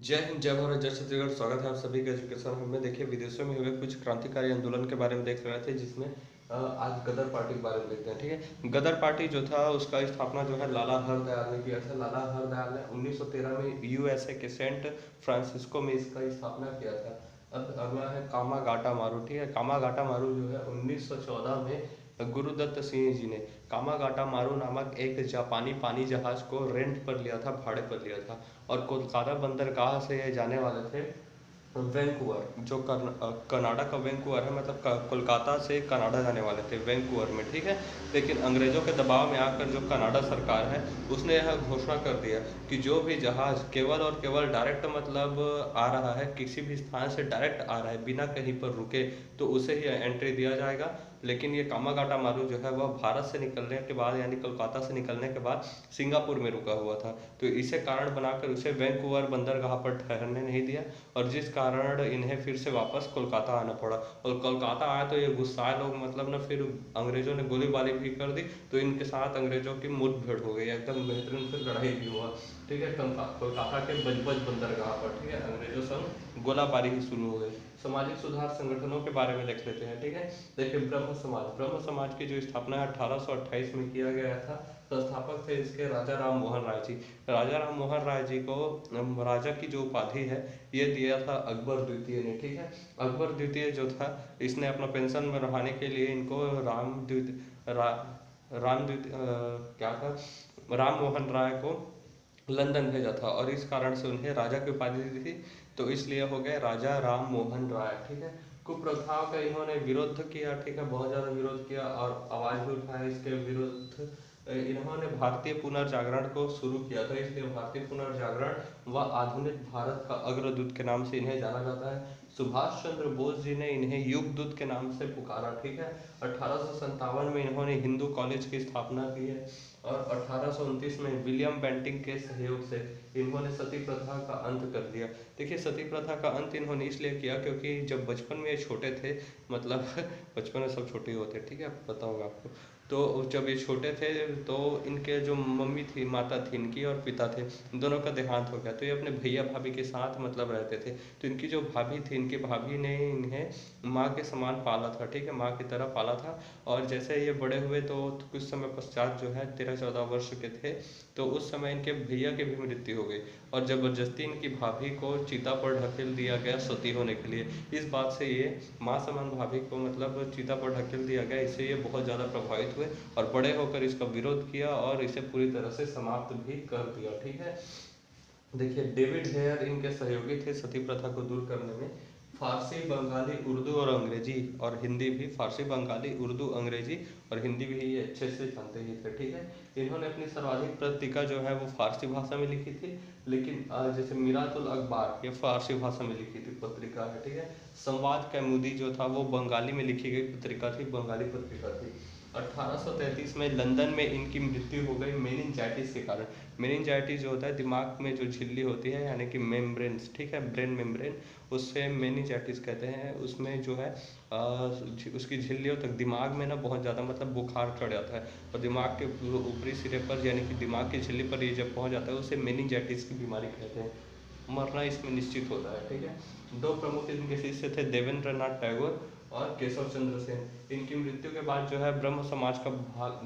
जय हिंद, जय भारत, जय छत्तीसगढ़। स्वागत है आप सभी का एजुकेशन हब में। देखिए, विदेशों में हुए कुछ क्रांतिकारी आंदोलन के बारे में देख रहे थे, जिसमें आज गदर पार्टी के बारे में देखते हैं। ठीक है, गदर पार्टी जो था उसका स्थापना जो है लाला हरदयाल ने किया था। लाला हरदयाल ने 1913 में यूएसए के सेंट फ्रांसिस्को में इसका स्थापना किया था। अब अगला है कामागाटा मारू। ठीक है, कामागाटा मारू जो है 1914 में गुरुदत्त सिंह जी ने कामागाटा मारू नामक एक जापानी पानी जहाज को रेंट पर लिया था, भाड़े पर लिया था। और कोलकाता बंदरगाह से ये जाने वाले थे वैंकूवर, जो कनाडा का वैंकूवर है, मतलब कोलकाता से कनाडा जाने वाले थे वैंकूवर में। ठीक है, लेकिन अंग्रेजों के दबाव में आकर जो कनाडा सरकार है उसने यह घोषणा कर दिया कि जो भी जहाज केवल और केवल डायरेक्ट मतलब आ रहा है, किसी भी स्थान से डायरेक्ट आ रहा है बिना कहीं पर रुके, तो उसे ही एंट्री दिया जाएगा। लेकिन ये कामागाटा मारू जो है वह भारत से निकलने के बाद, यानी कोलकाता से निकलने के बाद सिंगापुर में रुका हुआ था, तो इसे कारण बनाकर उसे वैंकूवर बंदरगाह पर ठहरने नहीं दिया, और जिस कारण इन्हें फिर से वापस कोलकाता आना पड़ा। और कोलकाता आए तो ये गुस्साए लोग मतलब ना, फिर अंग्रेजों ने गोलीबारी भी कर दी, तो इनके साथ अंग्रेजों की मुठभेड़ हो गई, एकदम बेहतरीन फिर लड़ाई भी हुआ। ठीक है, कोलकाता के बजबज बंदरगाह पर, ठीक है, अंग्रेजों संग गोलाबारी ही शुरू हो गई। सामाजिक सुधार संगठनों के बारे में देख लेते हैं। ठीक है, देखिए ब्रह्म समाज की जो स्थापना 1828 में किया गया था। संस्थापक थे इसके राजा राम मोहन राय जी। राजा राम मोहन राय जी को राजा की जो उपाधि है ये दिया था अकबर द्वितीय ने। ठीक है, अकबर द्वितीय जो था इसने अपना पेंशन में रहने के लिए इनको राम द्वितीय क्या था, राम मोहन राय को लंदन भेजा था, और इस कारण से उन्हें राजा की उपाधि दी थी, तो इसलिए हो गए राजा राम मोहन राय। ठीक है, कुप्रथाओं का इन्होंने विरोध किया। ठीक है, बहुत ज़्यादा विरोध किया और आवाज़ भी उठाया इसके विरुद्ध। इन्होंने भारतीय पुनर्जागरण को शुरू किया था, इसलिए भारतीय पुनर्जागरण व आधुनिक भारत का अग्रदूत के नाम से इन्हें जाना जाता है। सुभाष चंद्र बोस जी ने इन्हें युगदूत के नाम से पुकारा। ठीक है, 1857 में इन्होंने हिंदू कॉलेज की स्थापना की है, और 1829 में विलियम बेंटिंग के सहयोग से इन्होंने सती प्रथा का अंत कर दिया। देखिए, सती प्रथा का अंत इन्होंने इसलिए किया क्योंकि जब बचपन में ये छोटे थे, मतलब बचपन में सब छोटे ही होते हैं, ठीक है, पता होगा आपको। तो जब ये छोटे थे तो इनके जो मम्मी थी, माता थी इनकी, और पिता थे, दोनों का देहांत हो गया, तो ये अपने भैया भाभी के साथ मतलब रहते थे। तो इनकी जो भाभी थी, इनकी भाभी ने इन्हें माँ के समान पाला था। ठीक है, माँ की तरह पाला था। और जैसे ये बड़े हुए तो कुछ समय पश्चात जो है 13-14 वर्ष के थे, तो उस समय इनके भैया की भी मृत्यु हो गई, और ज़बरदस्ती इनकी भाभी को चिता पर ढकेल दिया गया सती होने के लिए। इस बात से ये माँ समान भाभी को मतलब चिता पर ढकेल दिया गया, इससे ये बहुत ज़्यादा प्रभावित हुए और बड़े होकर इसका विरोध किया और इसे पूरी तरह से समाप्त भी कर दिया। ठीक है, देखिए, डेविड हेयर इनके सहयोगी थे सती प्रथा को दूर करने में। फारसी, बंगाली, उर्दू और अंग्रेजी और हिंदी भी, फारसी, बंगाली, उर्दू, अंग्रेजी और हिंदी भी ये अच्छे से जानते ही थे। ठीक है, इन्होंने अपनी सर्वाधिक पत्रिका जो है वो फारसी भाषा में लिखी थी, लेकिन जैसे मिरातुल अखबार ये फारसी भाषा में लिखी थी पत्रिका है। ठीक है, संवाद कैमुदी जो था वो बंगाली में लिखी गई पत्रिका थी, बंगाली पत्रिका थी। 1833 में लंदन में इनकी मृत्यु हो गई मेनिंजाइटिस के कारण। मेनिंजाइटिस जो होता है, दिमाग में जो झिल्ली होती है, यानी कि मेम्ब्रेन्स, ठीक है, ब्रेन मेम्ब्रेन, उससे मेनिंजाइटिस कहते हैं। उसमें जो है उसकी झिल्लियों तक दिमाग में ना बहुत ज़्यादा मतलब बुखार चढ़ जाता है, और दिमाग के ऊपरी सिरे पर यानी कि दिमाग की झिल्ली पर ये जब पहुंच जाता है उसे मेनिंजाइटिस की बीमारी कहते हैं। मरना इसमें निश्चित होता है। ठीक है, दो प्रमुख इनके शिष्य थे देवेंद्र नाथ टैगोर और केशव चंद्र सेन। इनकी मृत्यु के बाद जो है ब्रह्म समाज का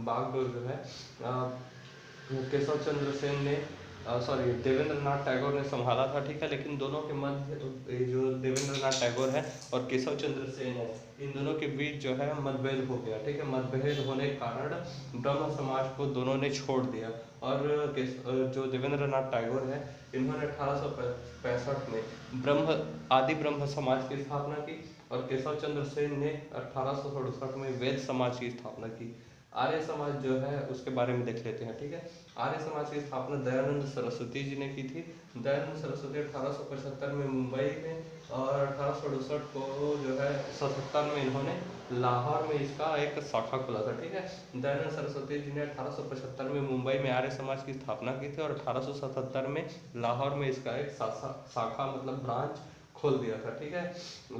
बागडोर जो है केशव चंद्र सेन ने सॉरी देवेंद्र नाथ टैगोर ने संभाला था। ठीक है, लेकिन दोनों के मध्य जो देवेंद्र नाथ टैगोर है और केशव चंद्र सेन है, इन दोनों के बीच जो है मतभेद हो गया। ठीक है, मतभेद होने के कारण ब्रह्म समाज को दोनों ने छोड़ दिया, और जो देवेंद्र नाथ टैगोर है इन्होंने 1865 में आदि ब्रह्म समाज की स्थापना की, और केशव चंद्र सेन ने 1867 में वैद्य समाज की स्थापना की। आर्य समाज जो है उसके बारे में देख लेते हैं। ठीक है, आर्य समाज की स्थापना दयानंद सरस्वती जी ने की थी। दयानंद सरस्वती 1875 में मुंबई में, और 1868 को जो है 77 में इन्होंने लाहौर में इसका एक शाखा खोला था। ठीक है, दयानंद सरस्वती जी ने 1875 में मुंबई में आर्य समाज की स्थापना की थी, और 1877 में लाहौर में इसका एक शाखा मतलब ब्रांच खोल दिया था। ठीक है,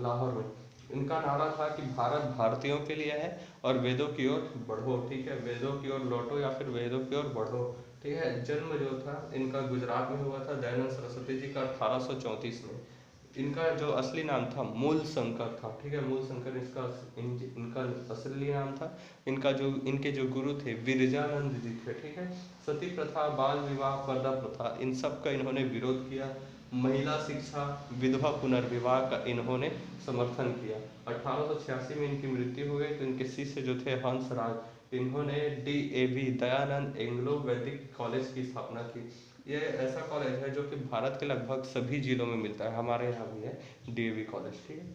लाहौर में इनका नारा था कि भारत भारतीयों के लिए है और वेदों की ओर बढ़ो। ठीक है, वेदों की ओर लौटो या फिर वेदों की ओर बढ़ो। ठीक है। जन्म जो था इनका गुजरात में हुआ था दयानंद सरस्वती जी का 1834 में। इनका जो असली नाम था मूल शंकर था, ठीक है। मूल शंकर इनका असली नाम था। इनके जो गुरु थे विरजानंद जी थे, ठीक है। सती प्रथा, बाल विवाह, पर्दा प्रथा, इन सब का इन्होंने विरोध किया। महिला शिक्षा, विधवा पुनर्विवाह का इन्होंने समर्थन किया। 1886 में इनकी मृत्यु हो गई। तो इनके शिष्य जो थे हंसराज, इन्होंने DAV दयानंद एंग्लो वैदिक कॉलेज की स्थापना की। ये ऐसा कॉलेज है जो कि भारत के लगभग सभी जिलों में मिलता है, हमारे यहाँ भी है DAV कॉलेज, ठीक है।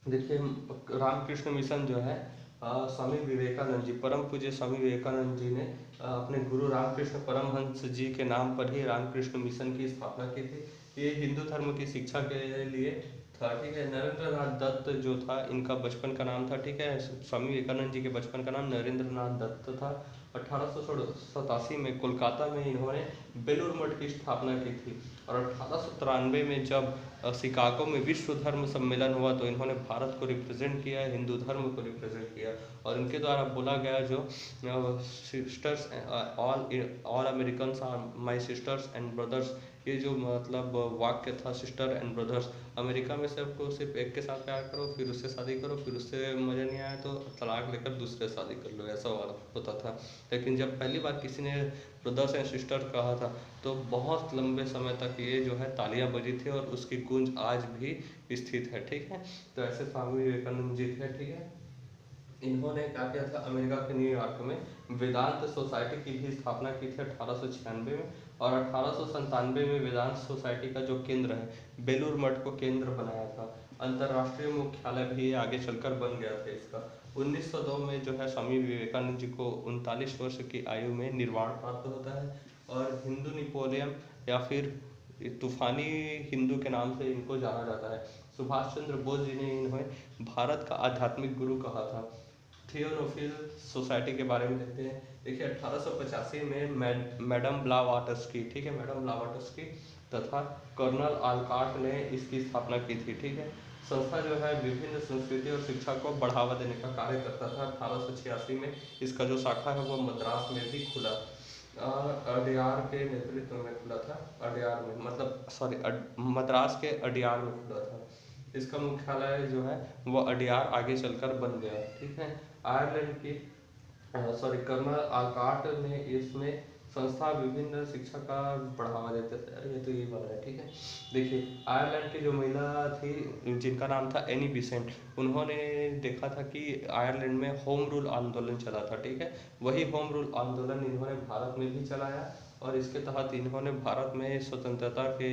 देखिए रामकृष्ण मिशन जो है स्वामी विवेकानंद जी, परम पूज्य स्वामी विवेकानंद जी ने अपने गुरु रामकृष्ण परमहंस जी के नाम पर ही रामकृष्ण मिशन की स्थापना की थी। ये हिंदू धर्म की शिक्षा के लिए था, ठीक है। नरेंद्र नाथ दत्त जो था इनका बचपन का नाम था, ठीक है। स्वामी विवेकानंद जी के बचपन का नाम नरेंद्र नाथ दत्त था। 1887 में कोलकाता में इन्होंने बेलूर मठ की स्थापना की थी। और 1893 में जब शिकागो में विश्व धर्म सम्मेलन हुआ तो इन्होंने भारत को रिप्रेजेंट किया, हिंदू धर्म को रिप्रेजेंट किया। और इनके द्वारा बोला गया जो sisters all Americans are my sisters and brothers, ये जो मतलब वाक्य था सिस्टर एंड ब्रदर्स, अमेरिका में सबको सिर्फ एक के साथ प्यार करो, फिर उससे शादी करो, फिर उससे मज़ा नहीं आया तो तलाक लेकर दूसरे शादी कर लो, ऐसा वाला होता था। लेकिन जब पहली बार किसी ने ब्रदर्स एंड सिस्टर कहा था तो बहुत लंबे समय तक ये जो है तालियां बजी थी और उसकी गूंज आज भी स्थित है, ठीक है। तो ऐसे स्वामी विवेकानंद जी थे, ठीक है। इन्होंने क्या किया था, अमेरिका के न्यूयॉर्क में वेदांत सोसाइटी की भी स्थापना की थी 1896 में। और 1897 में वेदांत सोसाइटी का जो केंद्र है बेलूर मठ को केंद्र बनाया था। अंतर्राष्ट्रीय मुख्यालय भी आगे चलकर बन गया था इसका। 1902 में जो है स्वामी विवेकानंद जी को 39 वर्ष की आयु में निर्वाण प्राप्त होता है। और हिंदू नेपोलियन या फिर तूफानी हिंदू के नाम से इनको जाना जाता है। सुभाष चंद्र बोस जी ने इन्हें भारत का आध्यात्मिक गुरु कहा था। थियोनोफिल सोसाइटी के बारे में देखते हैं। देखिए 1885 में मैडम ब्लावाटस्की, ठीक है, मैडम ब्लावाटस्की तथा कर्नल आलकाट ने इसकी स्थापना की थी, ठीक है। संस्था जो है विभिन्न संस्कृति और शिक्षा को बढ़ावा देने का कार्य करता था। 1886 में इसका जो शाखा है वो मद्रास में भी खुला, अडयार के नेतृत्व में खुला था। अडयार में मतलब सॉरी मद्रास के अडयार में खुला था। इसका मुख्यालय जो है वो अडयार आगे चलकर बन गया, ठीक है। आयरलैंड की कर्नल आलकाट ने इसमें संस्था विभिन्न शिक्षा का बढ़ावा देते थे। अरे ये तो यही वाला है, ठीक है। देखिए आयरलैंड की जो महिला थी जिनका नाम था एनी बिसेंट, उन्होंने देखा था कि आयरलैंड में होम रूल आंदोलन चला था, ठीक है। वही होम रूल आंदोलन इन्होंने भारत में भी चलाया और इसके तहत इन्होंने भारत में स्वतंत्रता के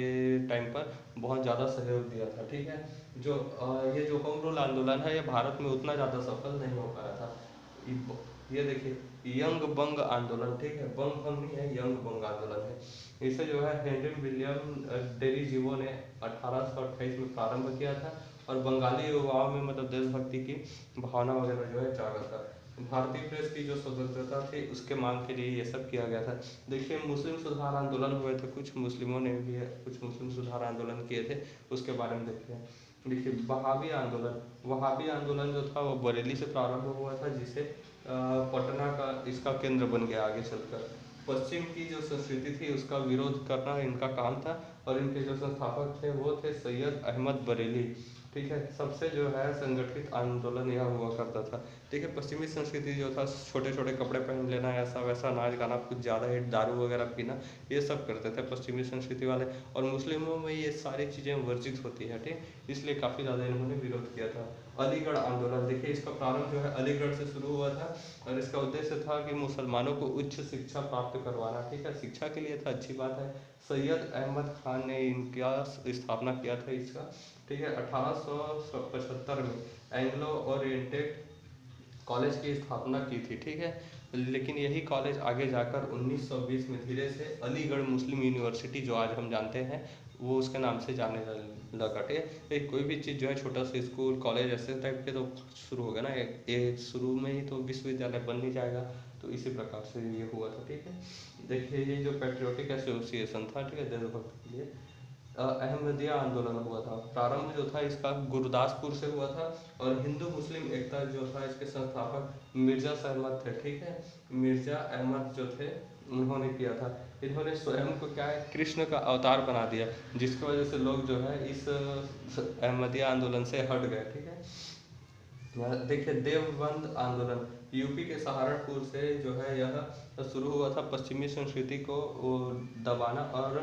टाइम पर बहुत ज़्यादा सहयोग दिया था, ठीक है। जो ये जो होम रूल आंदोलन है ये भारत में उतना ज़्यादा सफल नहीं हो पाया था। ये देखिए यंग बंग आंदोलन, ठीक है, बंग भंग नहीं है, यंग बंग आंदोलन है। इसे जो है हेनरी विलियम डेरिजीवो ने 1828 में प्रारंभ किया था और बंगाली युवाओं में मतलब देशभक्ति की भावना वगैरह जो है जागा था। भारतीय प्रेस की जो स्वतंत्रता थी उसके मांग के लिए ये सब किया गया था। देखिए मुस्लिम सुधार आंदोलन हुए थे, कुछ मुस्लिमों ने भी कुछ मुस्लिम सुधार आंदोलन किए थे, उसके बारे में देखते हैं। देखिए वहाबी आंदोलन, वहाबी आंदोलन जो था वो बरेली से प्रारंभ हुआ था, जिसे पटना का इसका केंद्र बन गया आगे चलकर। पश्चिम की जो संस्कृति थी उसका विरोध करना इनका काम था और इनके जो संस्थापक थे वो थे सैयद अहमद बरेली, ठीक है। सबसे जो है संगठित आंदोलन यह हुआ करता था। देखिए पश्चिमी संस्कृति जो था छोटे छोटे कपड़े पहन लेना, ऐसा वैसा नाच गाना, कुछ ज़्यादा ही दारू वगैरह पीना, ये सब करते थे पश्चिमी संस्कृति वाले। और मुस्लिमों में ये सारी चीज़ें वर्जित होती है, ठीक, इसलिए काफ़ी ज़्यादा इन्होंने विरोध किया था। अलीगढ़ आंदोलन, देखिए इसका प्रारंभ जो है अलीगढ़ से शुरू हुआ था और इसका उद्देश्य था कि मुसलमानों को उच्च शिक्षा प्राप्त करवाना, ठीक है, शिक्षा के लिए था, अच्छी बात है। सैयद अहमद खान ने इनका स्थापना किया था इसका, ठीक है। 1875 में एंग्लो ओरिएंटेड कॉलेज की स्थापना की थी, ठीक है। लेकिन यही कॉलेज आगे जाकर 1920 में धीरे से अलीगढ़ मुस्लिम यूनिवर्सिटी जो आज हम जानते हैं वो उसके नाम से जाने लगा, ठीक है। कोई भी चीज़ जो है छोटा सा स्कूल कॉलेज ऐसे टाइप के तो शुरू होगा ना, ये शुरू में ही तो विश्वविद्यालय बन नहीं जाएगा, तो इसी प्रकार से ये हुआ था, ठीक है। देखिए ये जो पैट्रियोटिक एसोसिएशन था, ठीक है, देशभक्ति के लिए अहमदिया आंदोलन हुआ था। प्रारंभ जो था इसका गुरदासपुर से हुआ था और हिंदू मुस्लिम एकता जो था इसके संस्थापक मिर्जा अहमद थे, ठीक है। मिर्जा अहमद जो थे उन्होंने किया था। इन्होंने स्वयं को क्या है, कृष्ण का अवतार बना दिया, जिसकी वजह से लोग जो है इस अहमदिया आंदोलन से हट गए। ठीक है, देखिए देवबंद आंदोलन यूपी के सहारनपुर से जो है यह शुरू हुआ था। पश्चिमी संस्कृति को दबाना और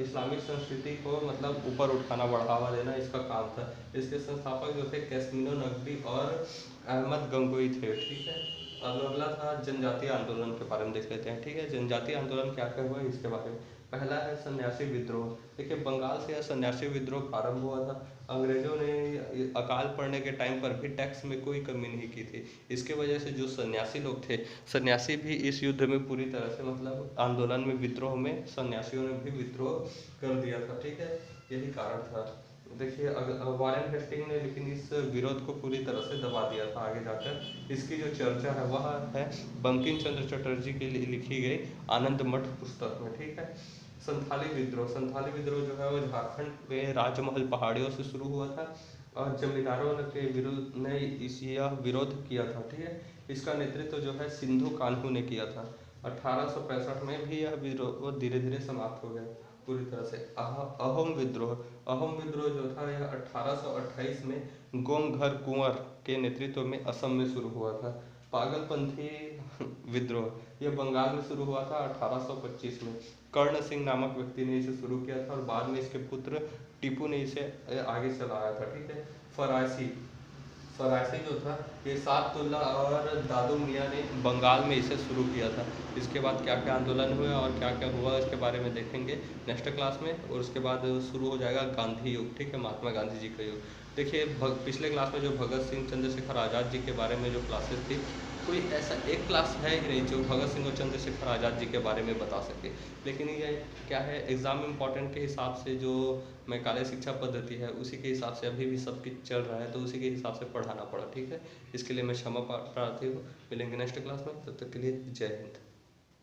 इस्लामिक संस्कृति को मतलब ऊपर उठाना, बढ़ावा देना इसका काम था। इसके संस्थापक जो थे कैस्मिनो नकवी और अहमद गंगोई थे। ठीक है, अब अगला था जनजातीय आंदोलन के बारे में देख लेते हैं। ठीक है, जनजातीय आंदोलन क्या क्या हुआ इसके बारे में। पहला है सन्यासी विद्रोह। देखिए बंगाल से यह सन्यासी विद्रोह प्रारंभ हुआ था। अंग्रेजों ने अकाल पड़ने के टाइम पर भी टैक्स में कोई कमी नहीं की थी। इसके वजह से जो सन्यासी लोग थे, सन्यासी भी इस युद्ध में पूरी तरह से मतलब आंदोलन में, विद्रोह में सन्यासियों ने भी विद्रोह कर दिया था। ठीक है, यही कारण था। देखिए वॉरेन हेस्टिंग ने लेकिन इस विरोध को पूरी तरह से दबा दिया था। आगे जाकर इसकी जो चर्चा है वह है बंकिम चंद्र चटर्जी के लिए लिखी गई आनंद मठ पुस्तक में। ठीक है, संथाली विद्रोह। संथाली विद्रोह जो है वो झारखंड में राजमहल पहाड़ियों से शुरू हुआ था और जमींदारों के विरुद्ध ने यह विरोध किया था। ठीक है, इसका नेतृत्व जो है सिंधु कान्हू ने किया था। 1865 में भी यह विरोध धीरे धीरे समाप्त हो गया पूरी तरह से। अहोम विद्रोह। अहोम विद्रोह जो था यह 1828 में गोमघर कुंवर के नेतृत्व में असम में शुरू हुआ था। पागलपंथी विद्रोह यह बंगाल में शुरू हुआ था 1825 में। कर्ण सिंह नामक व्यक्ति ने इसे शुरू किया था और बाद में इसके पुत्र टीपू ने इसे आगे चलाया था। ठीक है, फरायसी। फरायसी जो था ये सादतुल्ला और दादू मियाँ ने बंगाल में इसे शुरू किया था। इसके बाद क्या क्या आंदोलन हुए और क्या क्या हुआ इसके बारे में देखेंगे नेक्स्ट क्लास में। और उसके बाद शुरू हो जाएगा गांधी युग। ठीक है, महात्मा गांधी जी का युग। देखिए पिछले क्लास में जो भगत सिंह चंद्रशेखर आज़ाद जी के बारे में जो क्लासेस थी, कोई ऐसा एक क्लास है ही नहीं जो भगत सिंह और चंद्रशेखर आज़ाद जी के बारे में बता सके। लेकिन ये क्या है, एग्ज़ाम इम्पॉर्टेंट के हिसाब से जो मैकाले शिक्षा पद्धति है उसी के हिसाब से अभी भी सब कुछ चल रहा है, तो उसी के हिसाब से पढ़ाना पड़ा। ठीक है, इसके लिए मैं क्षमा प्रार्थी हूँ। मिलेंगे नेक्स्ट क्लास में, तब तक के लिए जय हिंद।